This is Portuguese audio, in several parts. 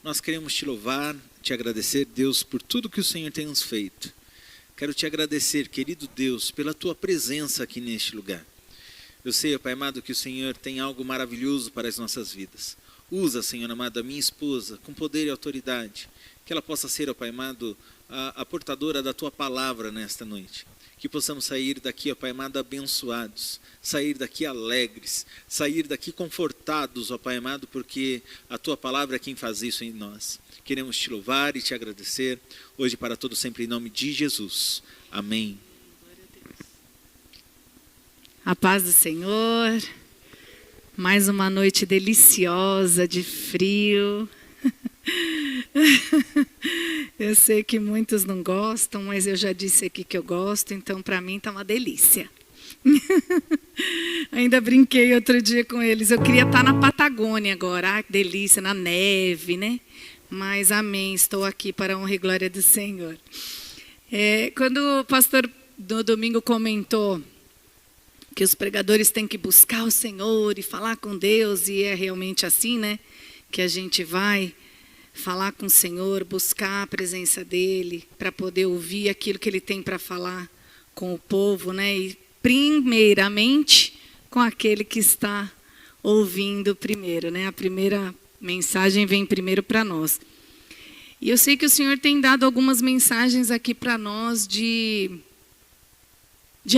Nós queremos te louvar, te agradecer, Deus, por tudo que o Senhor tem nos feito. Quero te agradecer, querido Deus, pela tua presença aqui neste lugar. Eu sei, ó Pai amado, que o Senhor tem algo maravilhoso para as nossas vidas. Usa, Senhor amado, a minha esposa com poder e autoridade. Que ela possa ser, ó Pai amado, a portadora da tua palavra nesta noite. Que possamos sair daqui, ó Pai amado, abençoados. Sair daqui alegres. Sair daqui confortados, ó Pai amado, porque a tua palavra é quem faz isso em nós. Queremos te louvar e te agradecer. Hoje para todos sempre em nome de Jesus. Amém. A paz do Senhor. Mais uma noite deliciosa de frio. Eu sei que muitos não gostam, mas eu já disse aqui que eu gosto, então para mim está uma delícia. Ainda brinquei outro dia com eles, eu queria estar na Patagônia agora, que delícia, na neve, né? Mas amém, estou aqui para a honra e glória do Senhor. Quando o pastor no domingo comentou que os pregadores têm que buscar o Senhor e falar com Deus, e é realmente assim, né? Que a gente vai falar com o Senhor, buscar a presença dEle, para poder ouvir aquilo que Ele tem para falar com o povo, né? E primeiramente com aquele que está ouvindo primeiro, né? A primeira mensagem vem primeiro para nós. E eu sei que o Senhor tem dado algumas mensagens aqui para nós de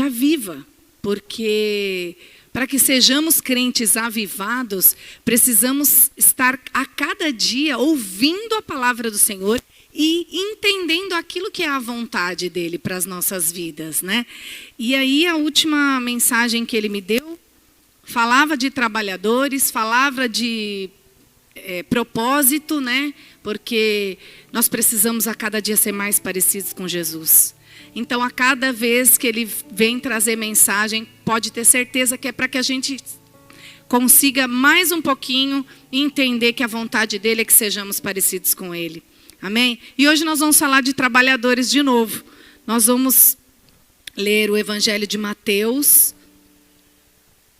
aviva, porque para que sejamos crentes avivados, precisamos estar a cada dia ouvindo a palavra do Senhor e entendendo aquilo que é a vontade dEle para as nossas vidas, né? E aí a última mensagem que Ele me deu falava de trabalhadores, falava de propósito, né? Porque nós precisamos a cada dia ser mais parecidos com Jesus. Então, a cada vez que Ele vem trazer mensagem, pode ter certeza que é para que a gente consiga mais um pouquinho entender que a vontade dEle é que sejamos parecidos com Ele. Amém? E hoje nós vamos falar de trabalhadores de novo. Nós vamos ler o Evangelho de Mateus,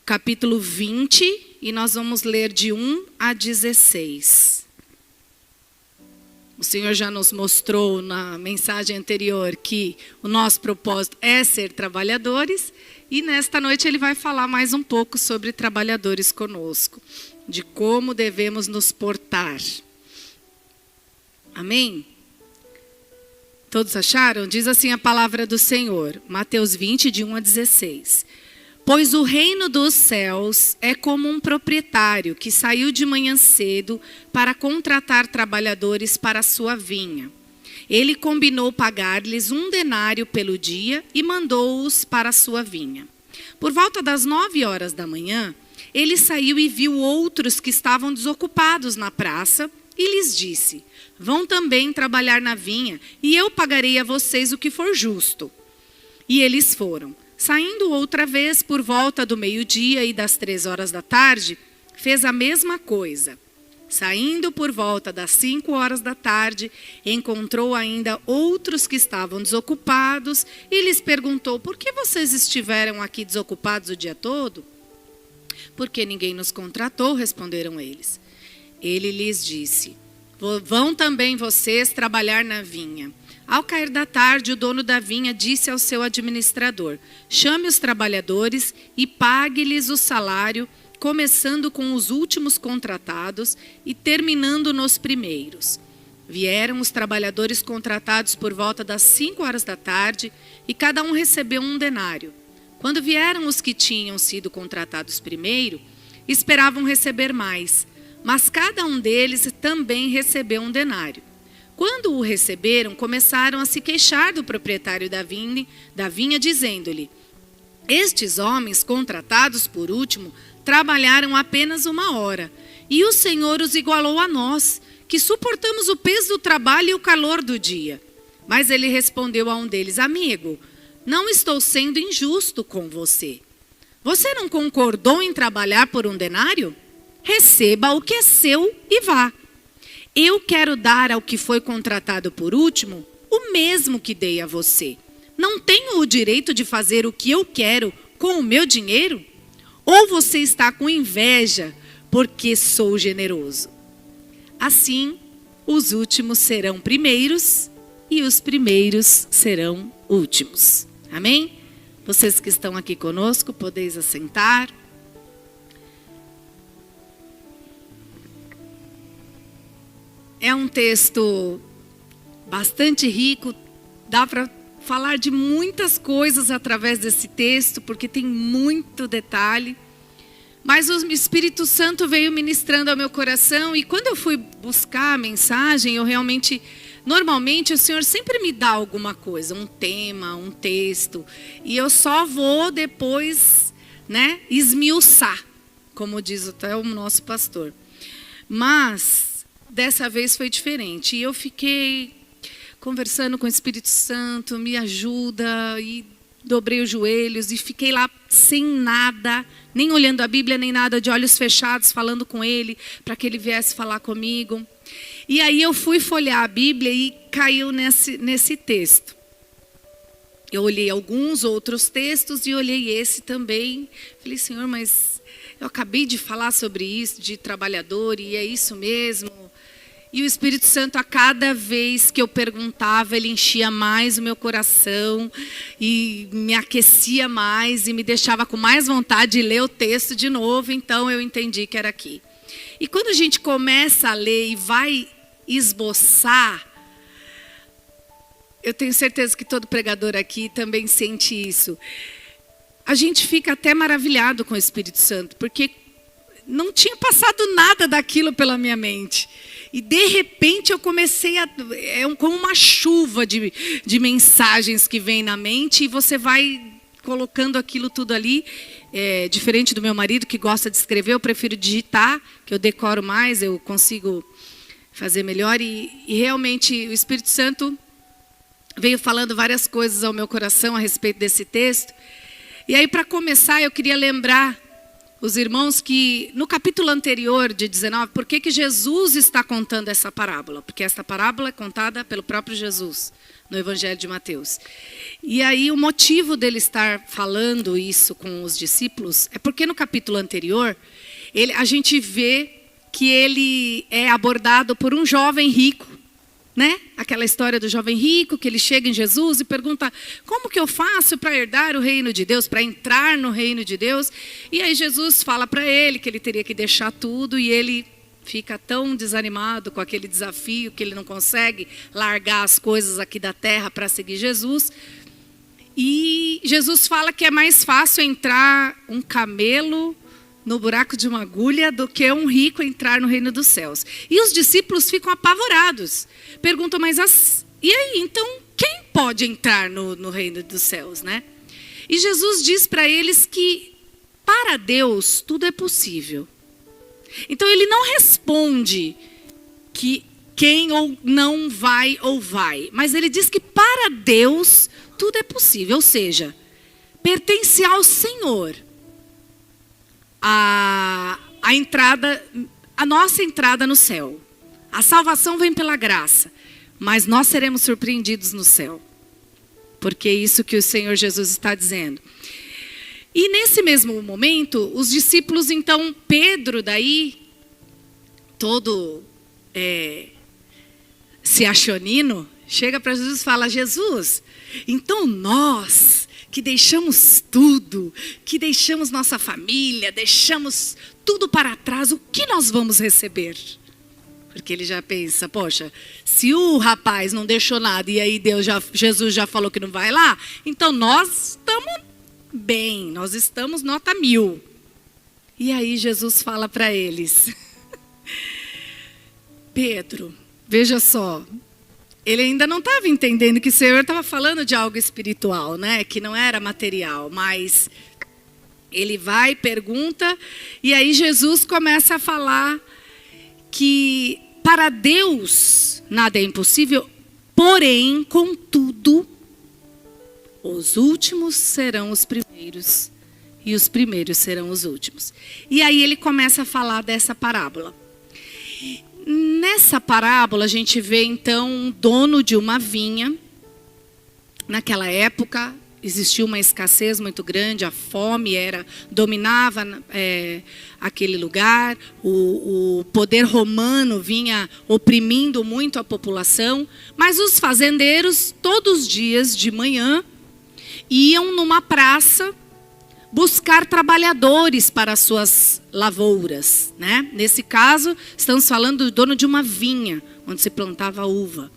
capítulo 20, e nós vamos ler de 1 a 16. O Senhor já nos mostrou na mensagem anterior que o nosso propósito é ser trabalhadores, e nesta noite Ele vai falar mais um pouco sobre trabalhadores conosco, de como devemos nos portar. Amém? Todos acharam? Diz assim a palavra do Senhor, Mateus 20, de 1 a 16. Pois o reino dos céus é como um proprietário que saiu de manhã cedo para contratar trabalhadores para a sua vinha. Ele combinou pagar-lhes 1 denário pelo dia e mandou-os para a sua vinha. Por volta das 9 horas da manhã, ele saiu e viu outros que estavam desocupados na praça e lhes disse: vão também trabalhar na vinha e eu pagarei a vocês o que for justo. E eles foram. Saindo outra vez por volta do meio-dia e das 3 horas da tarde, fez a mesma coisa. Saindo por volta das 5 horas da tarde, encontrou ainda outros que estavam desocupados e lhes perguntou: por que vocês estiveram aqui desocupados o dia todo? Porque ninguém nos contratou, responderam eles. Ele lhes disse: vão também vocês trabalhar na vinha. Ao cair da tarde, o dono da vinha disse ao seu administrador: chame os trabalhadores e pague-lhes o salário, começando com os últimos contratados e terminando nos primeiros. Vieram os trabalhadores contratados por volta das 5 horas da tarde e cada um recebeu 1 denário. Quando vieram os que tinham sido contratados primeiro, esperavam receber mais, mas cada um deles também recebeu 1 denário. Quando o receberam, começaram a se queixar do proprietário da vinha, dizendo-lhe: estes homens contratados por último trabalharam apenas 1 hora, e o Senhor os igualou a nós, que suportamos o peso do trabalho e o calor do dia. Mas ele respondeu a um deles: amigo, não estou sendo injusto com você. Você não concordou em trabalhar por 1 denário? Receba o que é seu e vá. Eu quero dar ao que foi contratado por último o mesmo que dei a você. Não tenho o direito de fazer o que eu quero com o meu dinheiro? Ou você está com inveja porque sou generoso? Assim, os últimos serão primeiros e os primeiros serão últimos. Amém? Vocês que estão aqui conosco, podeis assentar. É um texto bastante rico, dá para falar de muitas coisas através desse texto, porque tem muito detalhe. Mas o Espírito Santo veio ministrando ao meu coração, e quando eu fui buscar a mensagem, normalmente o Senhor sempre me dá alguma coisa, um tema, um texto, e eu só vou depois, esmiuçar, como diz até o nosso pastor. Mas dessa vez foi diferente, e eu fiquei conversando com o Espírito Santo, me ajuda, e dobrei os joelhos e fiquei lá sem nada, nem olhando a Bíblia, nem nada, de olhos fechados, falando com ele, para que ele viesse falar comigo. E aí eu fui folhear a Bíblia e caiu nesse texto. Eu olhei alguns outros textos e olhei esse também. Falei, Senhor, mas eu acabei de falar sobre isso, de trabalhador, e é isso mesmo? E o Espírito Santo, a cada vez que eu perguntava, ele enchia mais o meu coração e me aquecia mais e me deixava com mais vontade de ler o texto de novo. Então eu entendi que era aqui. E quando a gente começa a ler e vai esboçar, eu tenho certeza que todo pregador aqui também sente isso. A gente fica até maravilhado com o Espírito Santo, porque não tinha passado nada daquilo pela minha mente. E de repente eu comecei como uma chuva de mensagens que vem na mente, e você vai colocando aquilo tudo ali. Diferente do meu marido, que gosta de escrever, eu prefiro digitar, que eu decoro mais, eu consigo fazer melhor. E realmente o Espírito Santo veio falando várias coisas ao meu coração a respeito desse texto. E aí, para começar, eu queria lembrar os irmãos que no capítulo anterior de 19, por que Jesus está contando essa parábola? Porque essa parábola é contada pelo próprio Jesus no Evangelho de Mateus. E aí o motivo dele estar falando isso com os discípulos é porque no capítulo anterior a gente vê que ele é abordado por um jovem rico, Aquela história do jovem rico, que ele chega em Jesus e pergunta, como que eu faço para herdar o reino de Deus, para entrar no reino de Deus? E aí Jesus fala para ele que ele teria que deixar tudo, e ele fica tão desanimado com aquele desafio que ele não consegue largar as coisas aqui da terra para seguir Jesus. E Jesus fala que é mais fácil entrar um camelo no buraco de uma agulha do que um rico entrar no reino dos céus. E os discípulos ficam apavorados. Perguntam, e aí, então, quem pode entrar no reino dos céus, E Jesus diz para eles que para Deus tudo é possível. Então ele não responde que quem ou não vai ou vai, mas ele diz que para Deus tudo é possível, ou seja, pertence ao Senhor a nossa entrada no céu. A salvação vem pela graça, mas nós seremos surpreendidos no céu, porque é isso que o Senhor Jesus está dizendo. E nesse mesmo momento, os discípulos, então, Pedro daí, todo se achonino, chega para Jesus e fala, Jesus, então nós que deixamos tudo, que deixamos nossa família, deixamos tudo para trás, o que nós vamos receber? Porque ele já pensa, poxa, se o rapaz não deixou nada e aí Jesus já falou que não vai lá, então nós estamos bem, nós estamos nota 1000. E aí Jesus fala para eles, Pedro, veja só, ele ainda não estava entendendo que o Senhor estava falando de algo espiritual, que não era material, mas ele vai, pergunta, e aí Jesus começa a falar que para Deus nada é impossível, porém, contudo, os últimos serão os primeiros e os primeiros serão os últimos. E aí ele começa a falar dessa parábola. Nessa parábola a gente vê então um dono de uma vinha. Naquela época existia uma escassez muito grande, a fome dominava aquele lugar, o poder romano vinha oprimindo muito a população, mas os fazendeiros, todos os dias de manhã, iam numa praça buscar trabalhadores para as suas lavouras, né? Nesse caso, estamos falando do dono de uma vinha, onde se plantava uva.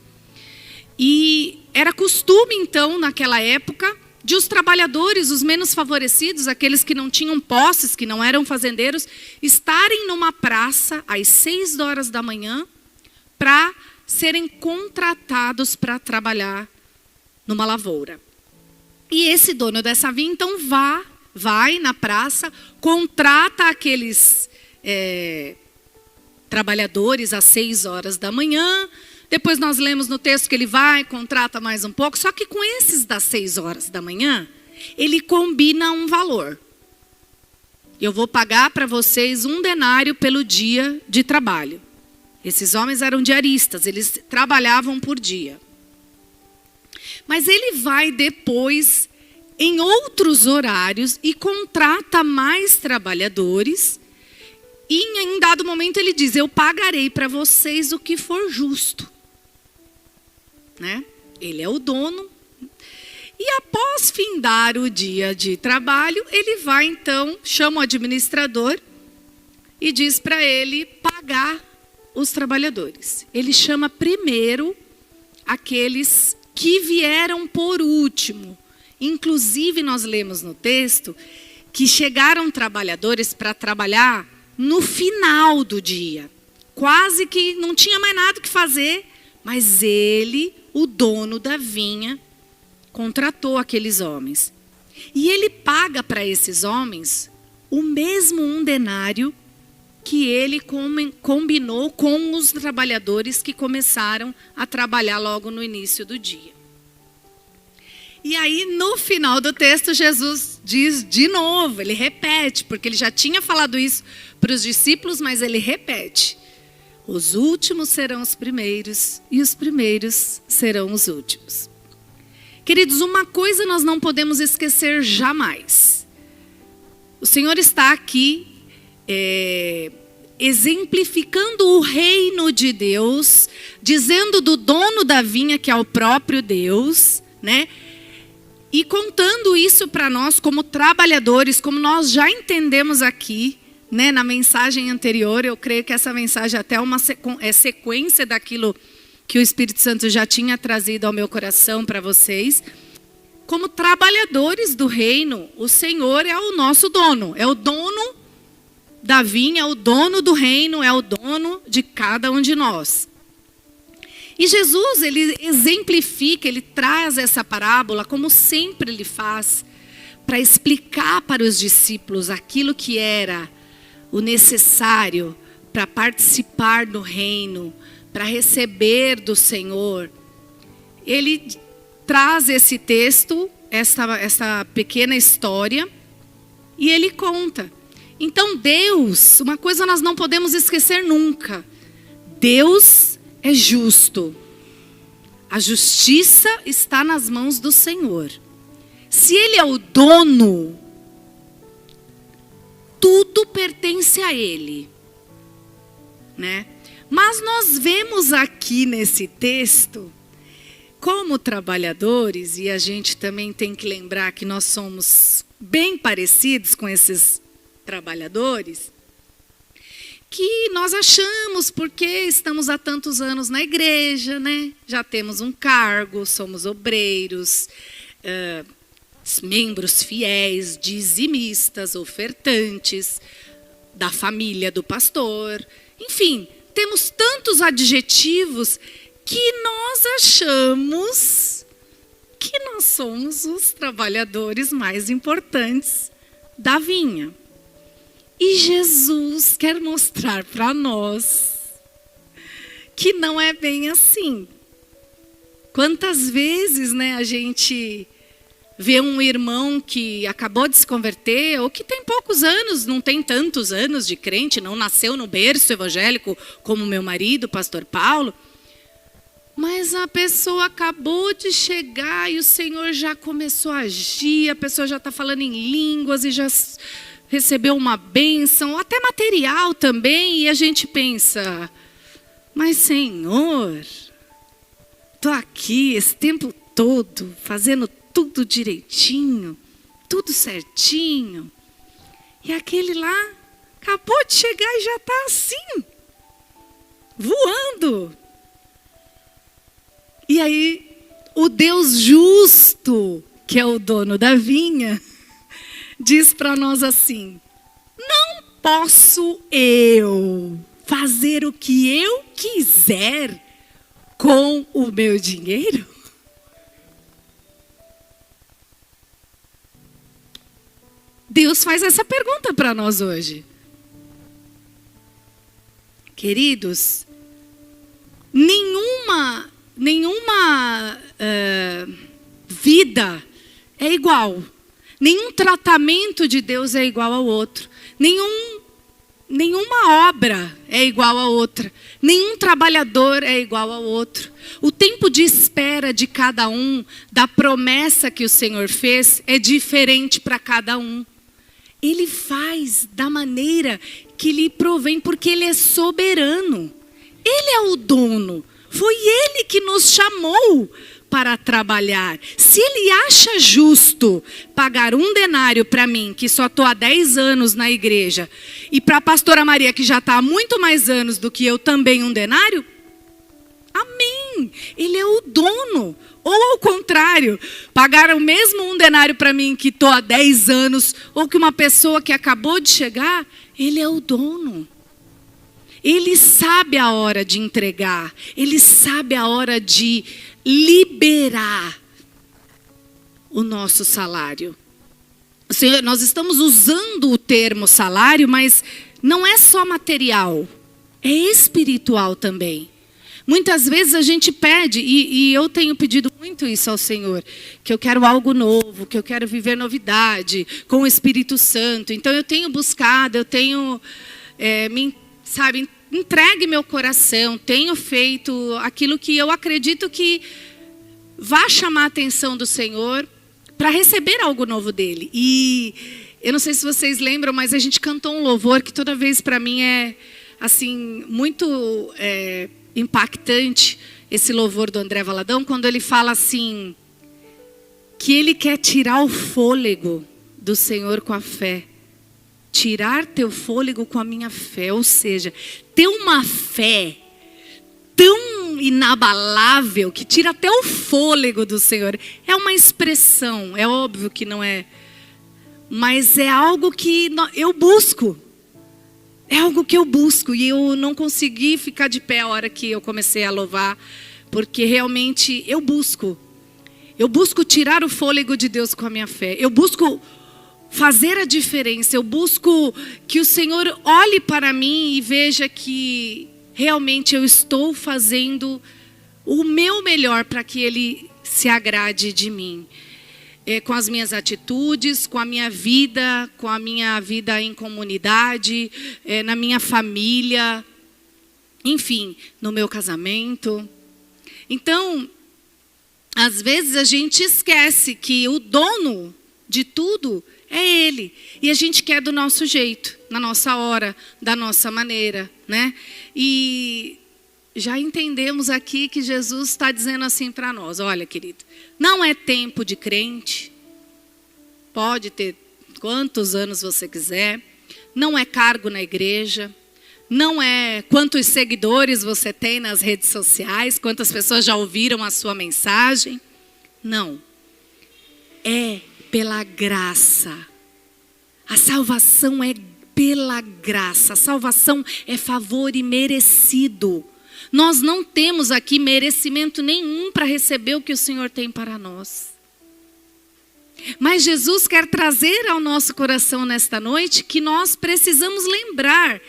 E era costume, então, naquela época, de os trabalhadores, os menos favorecidos, aqueles que não tinham posses, que não eram fazendeiros, estarem numa praça às 6 horas da manhã para serem contratados para trabalhar numa lavoura. E esse dono dessa vinha, então, vai na praça, contrata aqueles trabalhadores às 6 horas da manhã. Depois nós lemos no texto que ele vai, contrata mais um pouco. Só que com esses das 6 horas da manhã, ele combina um valor. Eu vou pagar para vocês 1 denário pelo dia de trabalho. Esses homens eram diaristas, eles trabalhavam por dia. Mas ele vai depois, em outros horários, e contrata mais trabalhadores. E em dado momento ele diz, eu pagarei para vocês o que for justo. Né? Ele é o dono. E após findar o dia de trabalho, ele vai então, chama o administrador e diz para ele pagar os trabalhadores. Ele chama primeiro aqueles que vieram por último. Inclusive nós lemos no texto que chegaram trabalhadores para trabalhar no final do dia. Quase que não tinha mais nada que fazer, mas ele, o dono da vinha, contratou aqueles homens. E ele paga para esses homens o mesmo 1 denário que ele combinou com os trabalhadores que começaram a trabalhar logo no início do dia. E aí, no final do texto, Jesus diz de novo, ele repete, porque ele já tinha falado isso para os discípulos, mas ele repete. Os últimos serão os primeiros e os primeiros serão os últimos. Queridos, uma coisa nós não podemos esquecer jamais. O Senhor está aqui exemplificando o reino de Deus, dizendo do dono da vinha, que é o próprio Deus, né? E contando isso para nós como trabalhadores, como nós já entendemos aqui, né, na mensagem anterior. Eu creio que essa mensagem até é sequência daquilo que o Espírito Santo já tinha trazido ao meu coração para vocês. Como trabalhadores do reino, o Senhor é o nosso dono. É o dono da vinha, é o dono do reino, é o dono de cada um de nós. E Jesus, ele exemplifica, ele traz essa parábola, como sempre ele faz, para explicar para os discípulos aquilo que era o necessário para participar do reino, para receber do Senhor. Ele traz esse texto, essa pequena história, e ele conta. Então Deus, uma coisa nós não podemos esquecer nunca, Deus é justo. A justiça está nas mãos do Senhor. Se Ele é o dono, tudo pertence a Ele, né? Mas nós vemos aqui nesse texto, como trabalhadores, e a gente também tem que lembrar que nós somos bem parecidos com esses trabalhadores, que nós achamos, porque estamos há tantos anos na igreja, né? Já temos um cargo, somos obreiros, membros fiéis, dizimistas, ofertantes, da família do pastor. Enfim, temos tantos adjetivos que nós achamos que nós somos os trabalhadores mais importantes da vinha. E Jesus quer mostrar para nós que não é bem assim. Quantas vezes, né, a gente vê um irmão que acabou de se converter, ou que tem poucos anos, não tem tantos anos de crente, não nasceu no berço evangélico como meu marido, o pastor Paulo, Mas a pessoa acabou de chegar e o Senhor já começou a agir, a pessoa já está falando em línguas e já recebeu uma bênção, até material também, e a gente pensa, mas Senhor, estou aqui esse tempo todo, fazendo tudo direitinho, tudo certinho, e aquele lá acabou de chegar e já está assim, voando. E aí, o Deus justo, que é o dono da vinha, diz para nós assim: não posso eu fazer o que eu quiser com o meu dinheiro? Deus faz essa pergunta para nós hoje. Queridos, nenhuma vida é igual. Nenhum tratamento de Deus é igual ao outro. Nenhuma obra é igual a outra. Nenhum trabalhador é igual ao outro. O tempo de espera de cada um, da promessa que o Senhor fez, é diferente para cada um. Ele faz da maneira que lhe provém, porque Ele é soberano. Ele é o dono. Foi Ele que nos chamou para trabalhar. Se Ele acha justo pagar 1 denário para mim, que só estou há 10 anos na igreja, e para a pastora Maria, que já está há muito mais anos do que eu, também 1 denário, amém. Ele é o dono. Ou ao contrário, pagar o mesmo 1 denário para mim, que estou há 10 anos, ou que uma pessoa que acabou de chegar, Ele é o dono. Ele sabe a hora de entregar. Ele sabe a hora de liberar o nosso salário. Senhor, nós estamos usando o termo salário, mas não é só material, é espiritual também. Muitas vezes a gente pede, e eu tenho pedido muito isso ao Senhor, que eu quero algo novo, que eu quero viver novidade com o Espírito Santo. Então eu tenho buscado, eu tenho, entregue meu coração, tenho feito aquilo que eu acredito que vai chamar a atenção do Senhor para receber algo novo dele. E eu não sei se vocês lembram, mas a gente cantou um louvor que toda vez para mim é assim muito impactante, esse louvor do André Valadão, quando ele fala assim, que ele quer tirar o fôlego do Senhor com a fé. Tirar teu fôlego com a minha fé, ou seja, ter uma fé tão inabalável que tira até o fôlego do Senhor. É uma expressão, é óbvio que não é, mas é algo que eu busco. É algo que eu busco e eu não consegui ficar de pé a hora que eu comecei a louvar, porque realmente eu busco tirar o fôlego de Deus com a minha fé. Eu busco fazer a diferença, eu busco que o Senhor olhe para mim e veja que realmente eu estou fazendo o meu melhor para que Ele se agrade de mim. Com as minhas atitudes, com a minha vida em comunidade, na minha família, enfim, no meu casamento. Então, às vezes a gente esquece que o dono de tudo é Ele. E a gente quer do nosso jeito, na nossa hora, da nossa maneira, né? E já entendemos aqui que Jesus está dizendo assim para nós, olha, querido, não é tempo de crente, pode ter quantos anos você quiser, não é cargo na igreja, não é quantos seguidores você tem nas redes sociais, quantas pessoas já ouviram a sua mensagem, não, é pela graça, a salvação é pela graça, a salvação é favor imerecido. Nós não temos aqui merecimento nenhum para receber o que o Senhor tem para nós. Mas Jesus quer trazer ao nosso coração nesta noite que nós precisamos lembrar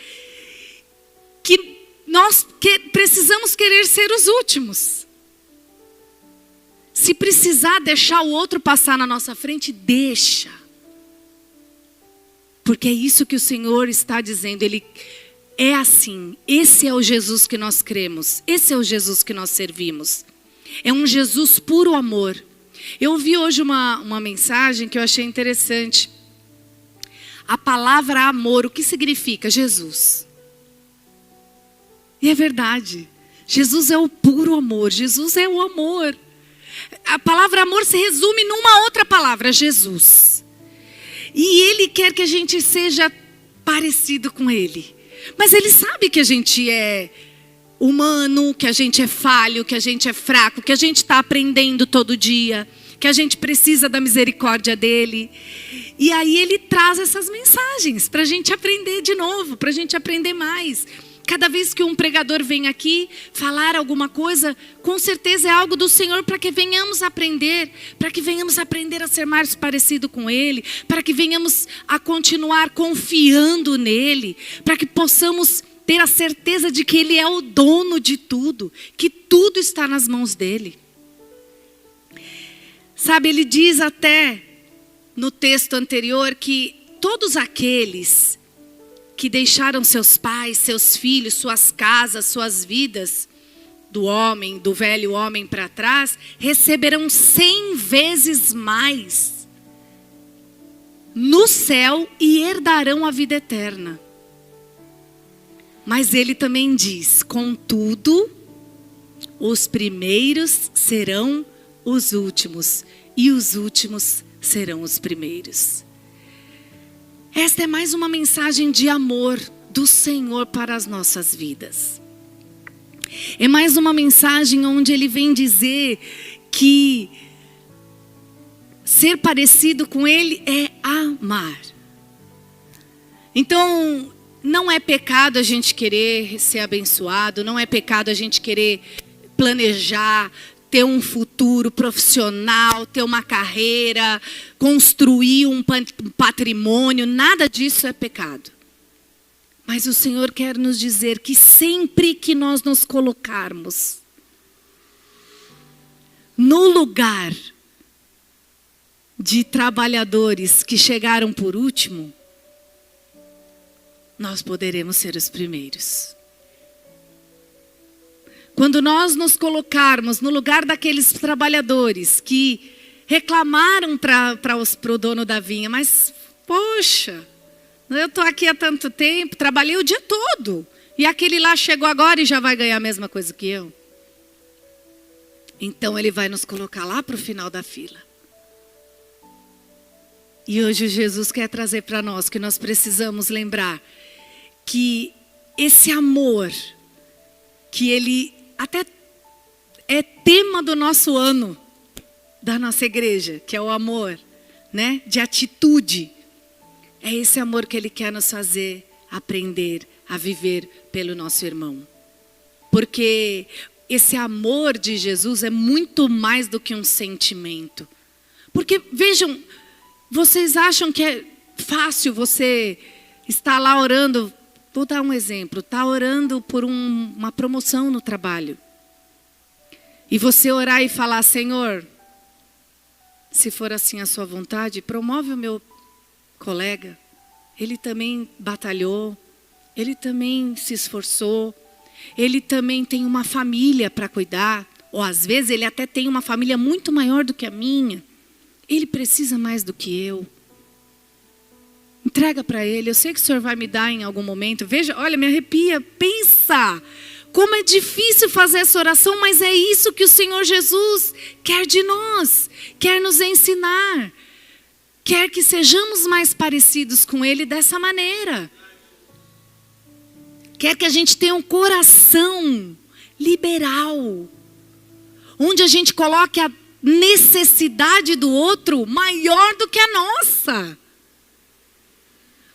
que nós precisamos querer ser os últimos. Se precisar deixar o outro passar na nossa frente, deixa. Porque é isso que o Senhor está dizendo. Ele é assim. Esse é o Jesus que nós cremos. Esse é o Jesus que nós servimos. É um Jesus puro amor. Eu ouvi hoje uma mensagem que eu achei interessante. A palavra amor, o que significa? Jesus. E é verdade. Jesus é o puro amor. Jesus é o amor. A palavra amor se resume numa outra palavra, Jesus. E Ele quer que a gente seja parecido com Ele. Mas Ele sabe que a gente é humano, que a gente é falho, que a gente é fraco, que a gente está aprendendo todo dia, que a gente precisa da misericórdia dEle. E aí Ele traz essas mensagens para a gente aprender de novo, para a gente aprender mais. Cada vez que um pregador vem aqui falar alguma coisa, com certeza é algo do Senhor para que venhamos aprender, para que venhamos aprender a ser mais parecido com Ele, para que venhamos a continuar confiando nele, para que possamos ter a certeza de que Ele é o dono de tudo, que tudo está nas mãos dEle. Sabe, ele diz até no texto anterior que todos aqueles que deixaram seus pais, seus filhos, suas casas, suas vidas, do velho homem para trás, receberão 100 vezes mais no céu e herdarão a vida eterna. Mas ele também diz, contudo, os primeiros serão os últimos e os últimos serão os primeiros. Esta é mais uma mensagem de amor do Senhor para as nossas vidas. É mais uma mensagem onde Ele vem dizer que ser parecido com Ele é amar. Então, não é pecado a gente querer ser abençoado, não é pecado a gente querer planejar, ter um futuro profissional, ter uma carreira, construir um patrimônio, nada disso é pecado. Mas o Senhor quer nos dizer que sempre que nós nos colocarmos no lugar de trabalhadores que chegaram por último, nós poderemos ser os primeiros. Quando nós nos colocarmos no lugar daqueles trabalhadores que reclamaram para o dono da vinha, mas, poxa, eu estou aqui há tanto tempo, trabalhei o dia todo, e aquele lá chegou agora e já vai ganhar a mesma coisa que eu. Então ele vai nos colocar lá para o final da fila. E hoje Jesus quer trazer para nós que nós precisamos lembrar que esse amor, que Ele até é tema do nosso ano, da nossa igreja, que é o amor, né? De atitude. É esse amor que Ele quer nos fazer aprender a viver pelo nosso irmão. Porque esse amor de Jesus é muito mais do que um sentimento. Porque, vejam, vocês acham que é fácil você estar lá orando? Vou dar um exemplo. Está orando por uma promoção no trabalho. E você orar e falar, Senhor, se for assim a sua vontade, promove o meu colega. Ele também batalhou. Ele também se esforçou. Ele também tem uma família para cuidar. Ou às vezes ele até tem uma família muito maior do que a minha. Ele precisa mais do que eu. Entrega para Ele. Eu sei que o Senhor vai me dar em algum momento. Veja, olha, me arrepia. Pensa como é difícil fazer essa oração, mas é isso que o Senhor Jesus quer de nós. Quer nos ensinar. Quer que sejamos mais parecidos com Ele dessa maneira. Quer que a gente tenha um coração liberal. Onde a gente coloque a necessidade do outro maior do que a nossa.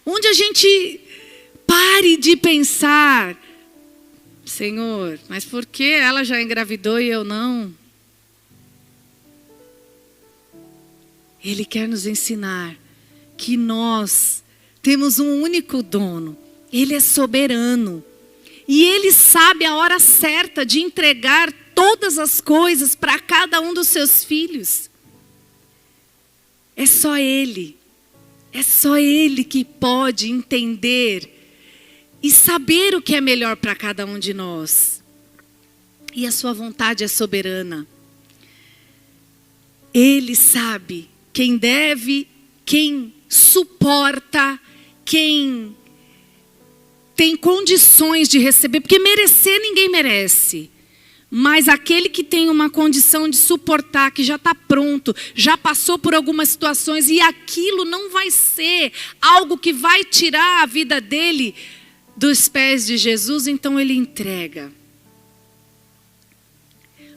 Onde a gente pare de pensar, Senhor, mas por que ela já engravidou e eu não? Ele quer nos ensinar que nós temos um único dono. Ele é soberano. E Ele sabe a hora certa de entregar todas as coisas para cada um dos seus filhos. É só Ele. É só Ele que pode entender e saber o que é melhor para cada um de nós. E a sua vontade é soberana. Ele sabe quem deve, quem suporta, quem tem condições de receber, porque merecer ninguém merece. Mas aquele que tem uma condição de suportar, que já está pronto, já passou por algumas situações e aquilo não vai ser algo que vai tirar a vida dele dos pés de Jesus, então ele entrega.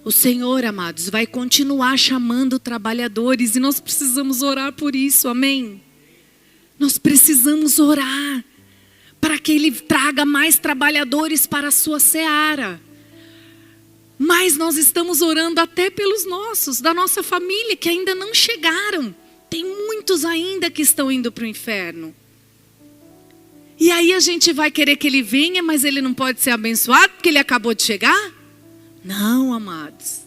O Senhor, amados, vai continuar chamando trabalhadores e nós precisamos orar por isso, amém? Nós precisamos orar para que Ele traga mais trabalhadores para a sua seara. Mas nós estamos orando até pelos nossos, da nossa família, que ainda não chegaram. Tem muitos ainda que estão indo para o inferno. E aí a gente vai querer que ele venha, mas ele não pode ser abençoado porque ele acabou de chegar? Não, amados.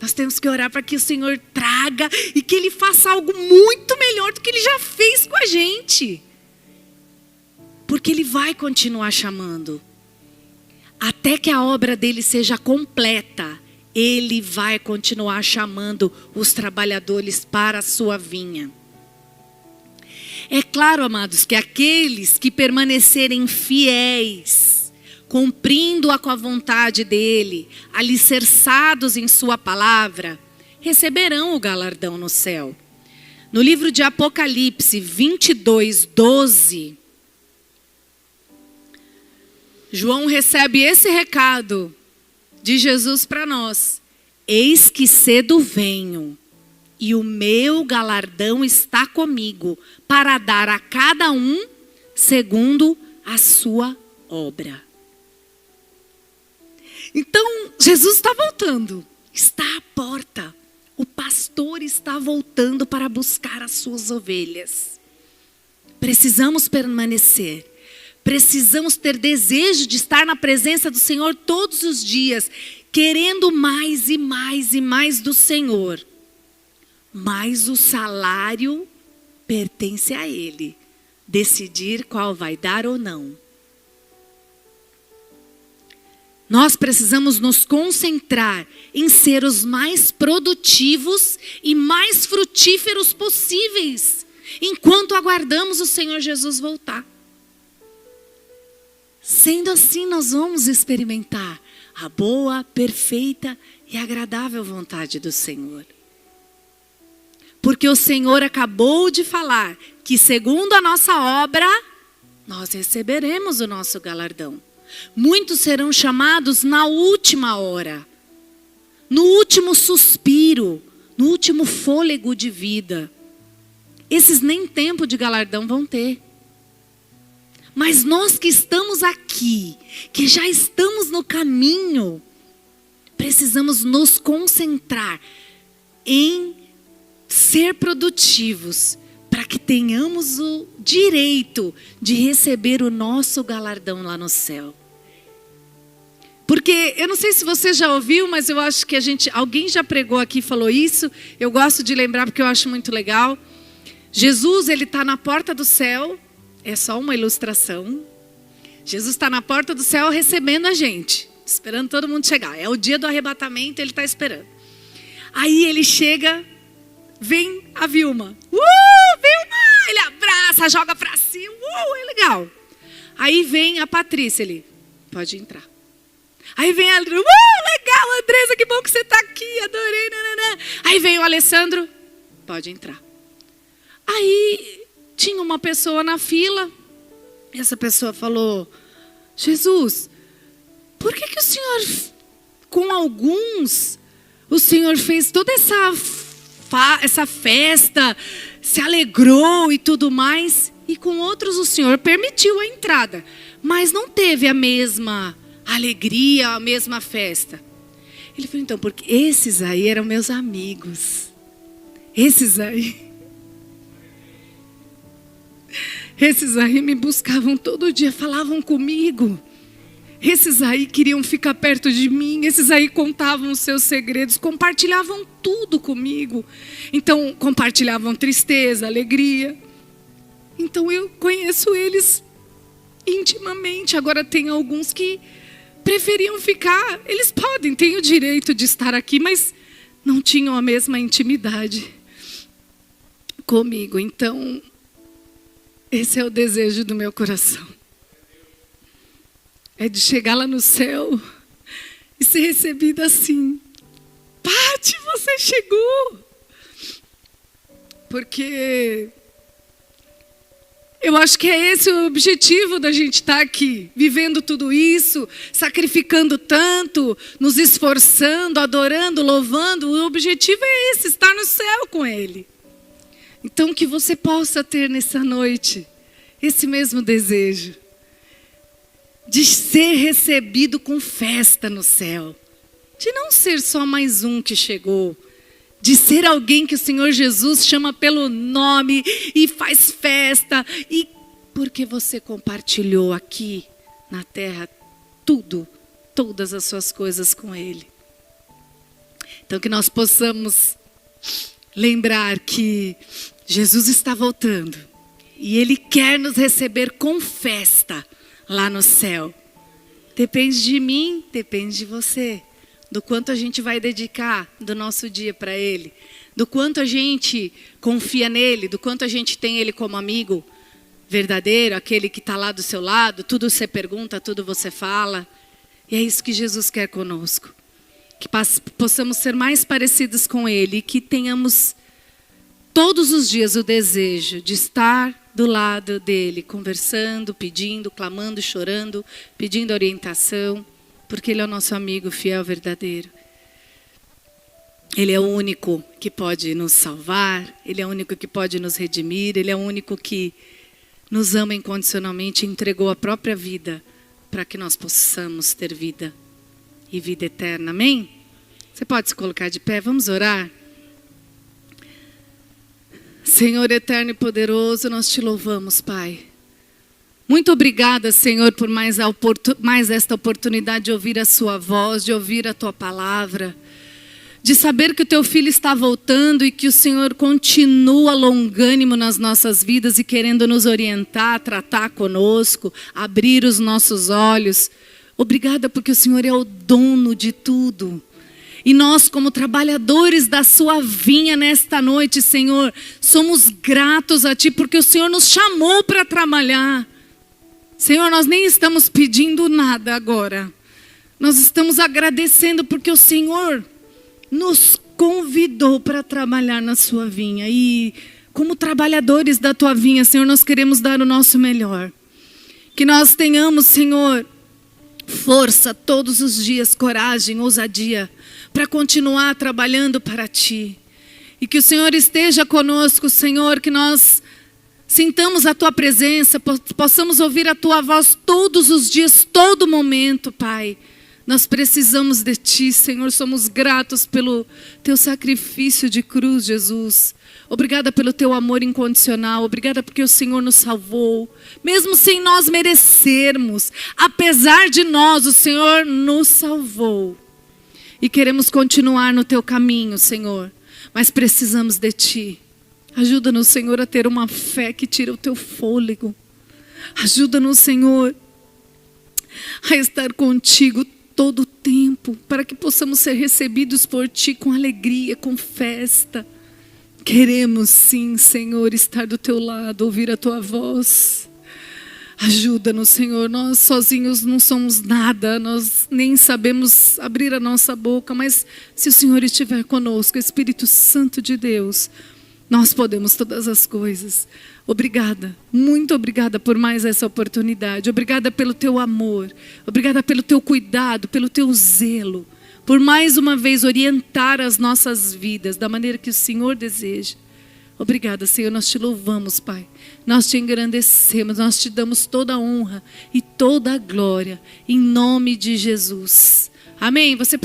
Nós temos que orar para que o Senhor traga e que Ele faça algo muito melhor do que Ele já fez com a gente. Porque Ele vai continuar chamando. Até que a obra dele seja completa, Ele vai continuar chamando os trabalhadores para a sua vinha. É claro, amados, que aqueles que permanecerem fiéis, cumprindo-a com a vontade dEle, alicerçados em sua palavra, receberão o galardão no céu. No livro de Apocalipse 22:12, João recebe esse recado de Jesus para nós. Eis que cedo venho, e o meu galardão está comigo, para dar a cada um segundo a sua obra. Então, Jesus está voltando, está à porta. O pastor está voltando para buscar as suas ovelhas. Precisamos permanecer. Precisamos ter desejo de estar na presença do Senhor todos os dias, querendo mais e mais e mais do Senhor. Mas o salário pertence a Ele, decidir qual vai dar ou não. Nós precisamos nos concentrar em ser os mais produtivos e mais frutíferos possíveis, enquanto aguardamos o Senhor Jesus voltar. Sendo assim, nós vamos experimentar a boa, perfeita e agradável vontade do Senhor. Porque o Senhor acabou de falar que, segundo a nossa obra, nós receberemos o nosso galardão. Muitos serão chamados na última hora, no último suspiro, no último fôlego de vida. Esses nem tempo de galardão vão ter. Mas nós que estamos aqui, que já estamos no caminho, precisamos nos concentrar em ser produtivos, para que tenhamos o direito de receber o nosso galardão lá no céu. Porque eu não sei se você já ouviu, mas eu acho que alguém já pregou aqui e falou isso. Eu gosto de lembrar porque eu acho muito legal. Jesus, ele está na porta do céu. É só uma ilustração. Jesus está na porta do céu recebendo a gente, esperando todo mundo chegar. É o dia do arrebatamento, ele está esperando. Aí ele chega, vem a Vilma. Vilma! Ele abraça, joga pra cima. É legal. Aí vem a Patrícia, ele, pode entrar. Aí vem a legal, Andresa, que bom que você está aqui, adorei. Nanana. Aí vem o Alessandro, pode entrar. Aí tinha uma pessoa na fila, e essa pessoa falou, Jesus, por que o Senhor, com alguns, o Senhor fez toda essa festa, se alegrou e tudo mais, e com outros o Senhor permitiu a entrada, mas não teve a mesma alegria, a mesma festa. Ele falou, então, porque esses aí eram meus amigos, esses aí me buscavam todo dia, falavam comigo. Esses aí queriam ficar perto de mim. Esses aí contavam os seus segredos, compartilhavam tudo comigo. Então, compartilhavam tristeza, alegria. Então, eu conheço eles intimamente. Agora tem alguns que preferiam ficar. Eles podem, têm o direito de estar aqui, mas não tinham a mesma intimidade comigo. Então, esse é o desejo do meu coração. É de chegar lá no céu e ser recebida assim. Pati, você chegou! Porque eu acho que é esse o objetivo da gente estar aqui, vivendo tudo isso, sacrificando tanto, nos esforçando, adorando, louvando. O objetivo é esse, estar no céu com Ele. Então que você possa ter nessa noite esse mesmo desejo de ser recebido com festa no céu, de não ser só mais um que chegou, de ser alguém que o Senhor Jesus chama pelo nome e faz festa, e porque você compartilhou aqui na terra tudo, todas as suas coisas com Ele. Então que nós possamos lembrar que Jesus está voltando e Ele quer nos receber com festa lá no céu. Depende de mim, depende de você. Do quanto a gente vai dedicar do nosso dia para Ele. Do quanto a gente confia nele, do quanto a gente tem Ele como amigo verdadeiro, aquele que está lá do seu lado, tudo você pergunta, tudo você fala. E é isso que Jesus quer conosco. Que possamos ser mais parecidos com Ele e que tenhamos todos os dias o desejo de estar do lado dele, conversando, pedindo, clamando, chorando, pedindo orientação, porque Ele é o nosso amigo fiel, verdadeiro. Ele é o único que pode nos salvar, Ele é o único que pode nos redimir, Ele é o único que nos ama incondicionalmente e entregou a própria vida para que nós possamos ter vida e vida eterna. Amém? Você pode se colocar de pé, vamos orar? Senhor eterno e poderoso, nós te louvamos, Pai. Muito obrigada, Senhor, por mais esta oportunidade de ouvir a sua voz, de ouvir a tua palavra, de saber que o teu filho está voltando e que o Senhor continua longânimo nas nossas vidas e querendo nos orientar, tratar conosco, abrir os nossos olhos. Obrigada porque o Senhor é o dono de tudo. E nós, como trabalhadores da sua vinha nesta noite, Senhor, somos gratos a Ti porque o Senhor nos chamou para trabalhar. Senhor, nós nem estamos pedindo nada agora. Nós estamos agradecendo porque o Senhor nos convidou para trabalhar na sua vinha. E como trabalhadores da tua vinha, Senhor, nós queremos dar o nosso melhor. Que nós tenhamos, Senhor, força todos os dias, coragem, ousadia, para continuar trabalhando para Ti. E que o Senhor esteja conosco, Senhor, que nós sintamos a Tua presença, possamos ouvir a Tua voz todos os dias, todo momento, Pai. Nós precisamos de Ti, Senhor, somos gratos pelo Teu sacrifício de cruz, Jesus. Obrigada pelo Teu amor incondicional, obrigada porque o Senhor nos salvou, mesmo sem nós merecermos, apesar de nós, o Senhor nos salvou. E queremos continuar no Teu caminho, Senhor, mas precisamos de Ti. Ajuda-nos, Senhor, a ter uma fé que tira o Teu fôlego. Ajuda-nos, Senhor, a estar contigo todo o tempo, para que possamos ser recebidos por Ti com alegria, com festa. Queremos sim, Senhor, estar do Teu lado, ouvir a Tua voz. Ajuda-nos, Senhor, nós sozinhos não somos nada, nós nem sabemos abrir a nossa boca, mas se o Senhor estiver conosco, Espírito Santo de Deus, nós podemos todas as coisas. Obrigada, muito obrigada por mais essa oportunidade, obrigada pelo Teu amor, obrigada pelo Teu cuidado, pelo Teu zelo, por mais uma vez orientar as nossas vidas da maneira que o Senhor deseja. Obrigada, Senhor, nós Te louvamos, Pai, nós Te engrandecemos, nós Te damos toda a honra e toda a glória, em nome de Jesus. Amém? Você pode